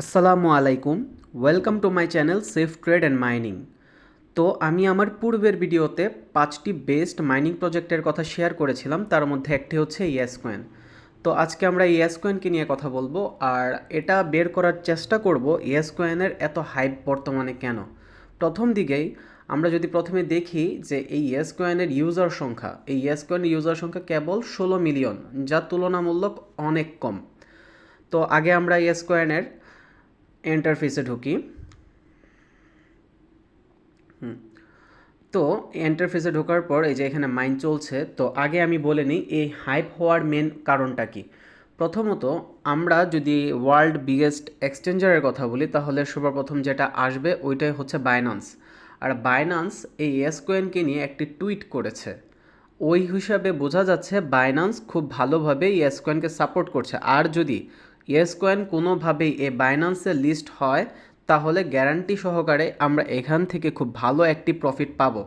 আসসালামু আলাইকুম, welcome to my channel safe trade and mining. তো আমি আমার পূর্বের ভিডিওতে 5টি বেস্ট মাইনিং প্রজেক্টের কথা শেয়ার করেছিলাম, তার মধ্যে একটি হচ্ছে ইয়েস কয়েন। তো আজকে আমরা ইয়েস কয়েনকে নিয়ে কথা বলবো আর এটা বের করার চেষ্টা করব ইয়েস কয়েনের এত হাইপ বর্তমানে কেন। প্রথম দিকেই আমরা যদি প্রথমে দেখি যে এই ইয়েস কয়েনের ইউজার সংখ্যা, এই ইয়েস কয়েনের ইউজার সংখ্যা কেবল 16 মিলিয়ন, যা তুলনামূলক অনেক কম। তো আগে আমরা ইয়েস কয়েনের ইন্টারফেসে ঢুকি। তো ইন্টারফেসে ঢোকার পর এই যে এখানে মাইন চলছে। তো আগে আমি বলে নিই এই হাইপ হওয়ার মেন কারণটা কি। প্রথমত আমরা যদি ওয়ার্ল্ড বিগেস্ট এক্সচেঞ্জারের কথা বলি তাহলে সর্বপ্রথম যেটা আসবে ওইটাই হচ্ছে বাইন্যান্স। আর বাইন্যান্স এই ইয়েস কয়েনকে নিয়ে একটি টুইট করেছে, ওই হিসাবে বোঝা যাচ্ছে বাইন্যান্স খুব ভালোভাবে ইয়েস কয়েনকে সাপোর্ট করছে। আর যদি ইয়েস কয়েন কোনোভাবেই এই বাইন্যান্সে লিস্ট হয় তাহলে গ্যারান্টি সহকারে আমরা এখান থেকে খুব ভালো একটি প্রফিট পাবো।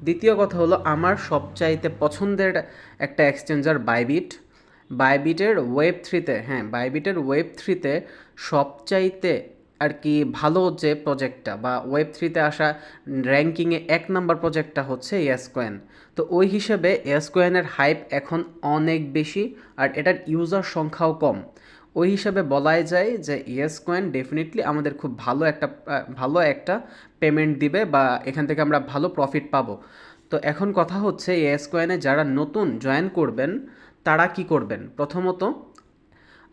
দ্বিতীয় কথা হলো আমার সবচাইতে পছন্দের একটা এক্সচেঞ্জার বাইবিট। বাইবিটের ওয়েব থ্রিতে সবচাইতে আর কি ভালো যে প্রজেক্টটা বা ওয়েব থ্রিতে আসা র্যাঙ্কিংয়ে 1 নম্বর প্রজেক্টটা হচ্ছে ইয়েস কয়েন। তো ওই হিসেবে ইয়েস কয়েনের হাইপ এখন অনেক বেশি আর এটার ইউজার সংখ্যাও কম। ওই হিসাবে বলাই যায় যে ইয়েস কয়েন ডেফিনেটলি আমাদের খুব ভালো একটা পেমেন্ট দিবে বা এখান থেকে আমরা ভালো প্রফিট পাবো। তো এখন কথা হচ্ছে ইয়েস কয়েনে যারা নতুন জয়েন করবেন তারা কি করবেন। প্রথমত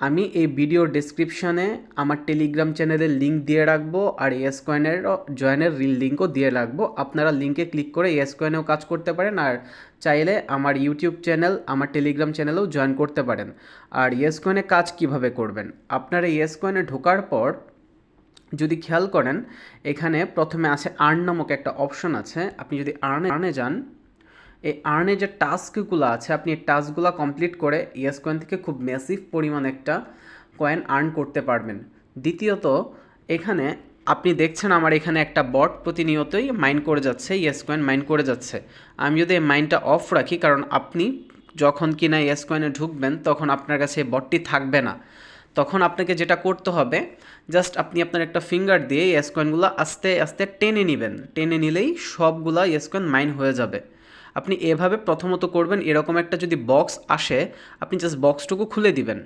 আমি এই ভিডিওর ডেসক্রিপশানে আমার টেলিগ্রাম চ্যানেলের লিঙ্ক দিয়ে রাখবো আর ইয়েস কয়েনের জয়েনের লিঙ্কও দিয়ে রাখবো। আপনারা লিঙ্কে ক্লিক করে ইয়েস কয়েনেও কাজ করতে পারেন আর চাইলে আমার ইউটিউব চ্যানেল, আমার টেলিগ্রাম চ্যানেলেও জয়েন করতে পারেন। আর ইয়েস কয়েনে কাজ কিভাবে করবেন, আপনারা ইয়েস কয়েনে ঢোকার পর যদি খেয়াল করেন এখানে প্রথমে আছে আর্ন নামক একটা অপশন আছে। আপনি যদি আর্নে যান, এই আর্নে যে টাস্কগুলো আছে আপনি এই টাস্কগুলো কমপ্লিট করে ইয়েস কয়েন থেকে খুব ম্যাসিভ পরিমাণ একটা কয়েন আর্ন করতে পারবেন। দ্বিতীয়ত এখানে আপনি দেখছেন আমার এখানে একটা বট প্রতিনিয়তই মাইন করে যাচ্ছে, ইয়েস কয়েন মাইন করে যাচ্ছে। আমি যদি এই মাইনটা অফ রাখি, কারণ আপনি যখন কিনা ইয়েস কয়েনে ঢুকবেন তখন আপনার কাছে এই বটটি থাকবে না, তখন আপনাকে যেটা করতে হবে জাস্ট আপনি আপনার একটা ফিঙ্গার দিয়ে ইয়েস কয়েনগুলো আস্তে আস্তে টেনে নেবেন, টেনে নিলেই সবগুলা ইয়েস কয়েন মাইন হয়ে যাবে। আপনি এভাবে প্রথমত করবেন। এরকম একটা যদি বক্স আসে আপনি জাস্ট বক্সটুকু খুলে দিবেন,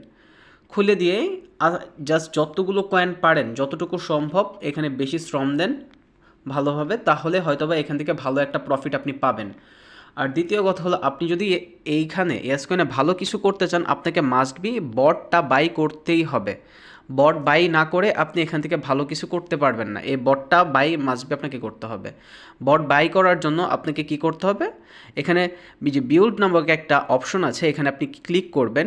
খুলে দিয়ে জাস্ট যতগুলো কয়েন পারেন যতটুকু সম্ভব এখানে বেশি শ্রম দেন ভালোভাবে, তাহলে হয়তোবা এখান থেকে ভালো একটা প্রফিট আপনি পাবেন। আর দ্বিতীয় কথা হলো আপনি যদি এইখানে ইয়েস কয়েনে ভালো কিছু করতে চান আপনাকে মাস্ট বি বটটা বাই করতেই হবে। বট বাই না করে আপনি এখান থেকে ভালো কিছু করতে পারবেন না, এই বটটা বাই মাস্ট বি আপনাকে করতে হবে। বট বাই করার জন্য আপনাকে কি করতে হবে, এখানে যে বিল্ড নামক একটা অপশন আছে এখানে আপনি ক্লিক করবেন।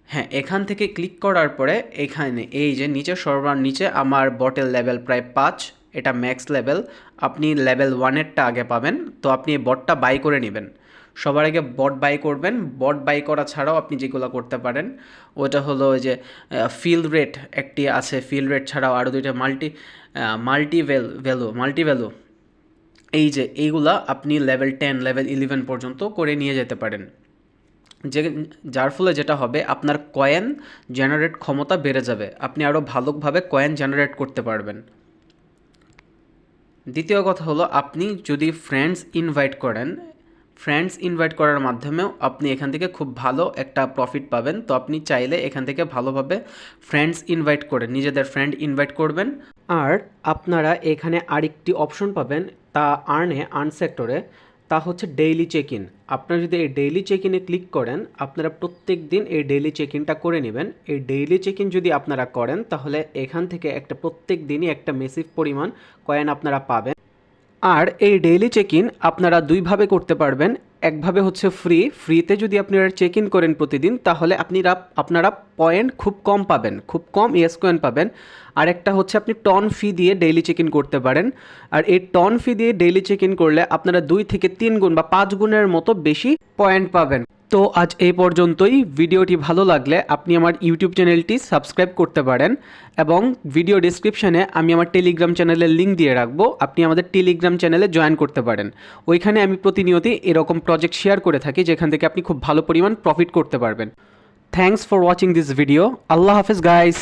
হ্যাঁ, এখান থেকে ক্লিক করার পরে এখানে এই যে নিচে আমার বটের লেভেল প্রায় 5, এটা ম্যাক্স লেভেল। আপনি লেভেল 1-এরটা আগে পাবেন, তো আপনি এই বটটা বাই করে নেবেন। সবার আগে বট বাই করবেন। বট বাই করা ছাড়াও আপনি যেগুলো করতে পারেন ওটা হলো ওই যে ফিল রেট একটি আছে, ফিল রেট ছাড়াও আরও দুইটা মাল্টি ভ্যালু, এই যে এইগুলা আপনি লেভেল 10 লেভেল 11 পর্যন্ত করে নিয়ে যেতে পারেন, যার ফলে যেটা হবে আপনার কয়েন জেনারেট ক্ষমতা বেড়ে যাবে, আপনি আরও ভালোভাবে কয়েন জেনারেট করতে পারবেন। দ্বিতীয় কথা হলো আপনি যদি ফ্রেন্ডস ইনভাইট করার মাধ্যমেও আপনি এখান থেকে খুব ভালো একটা প্রফিট পাবেন। তো আপনি চাইলে এখান থেকে ভালোভাবে নিজেদের ফ্রেন্ড ইনভাইট করবেন। আর আপনারা এখানে আরেকটি অপশন পাবেন তা আর্ন সেক্টরে, তা হচ্ছে ডেইলি চেক ইন। আপনারা যদি এই ডেইলি চেক ইনে ক্লিক করেন আপনারা প্রত্যেক দিন এই ডেইলি চেক ইনটা করে নেবেন। এই ডেইলি চেক ইন যদি আপনারা করেন তাহলে এখান থেকে একটা প্রত্যেক দিনই একটা মেসিভ পরিমাণ কয়েন আপনারা পাবেন। আর এই ডেইলি চেক ইন আপনারা দুইভাবে করতে পারবেন। একভাবে হচ্ছে ফ্রিতে যদি আপনারা চেক ইন করেন প্রতিদিন তাহলে আপনারা পয়েন্ট খুব কম পাবেন, খুব কম ইয়েস কয়েন পাবেন। আর একটা হচ্ছে আপনি টন ফি দিয়ে ডেইলি চেক ইন করতে পারেন। আর এই টন ফি দিয়ে ডেইলি চেক ইন করলে আপনারা 2 থেকে 3 গুণ বা 5 গুণের মতো বেশি পয়েন্ট পাবেন। তো আজ এই পর্যন্তই। ভিডিওটি ভালো লাগলে আপনি আমার ইউটিউব চ্যানেলটি সাবস্ক্রাইব করতে পারেন এবং ভিডিও ডেসক্রিপশানে আমি আমার টেলিগ্রাম চ্যানেলের লিঙ্ক দিয়ে রাখবো, আপনি আমাদের টেলিগ্রাম চ্যানেলে জয়েন করতে পারেন। ওইখানে আমি প্রতিনিয়তই এরকম প্রজেক্ট শেয়ার করে থাকি যেখান থেকে আপনি খুব ভালো পরিমাণ প্রফিট করতে পারবেন। Thanks for watching this video. আল্লাহ হাফেজ গাইস।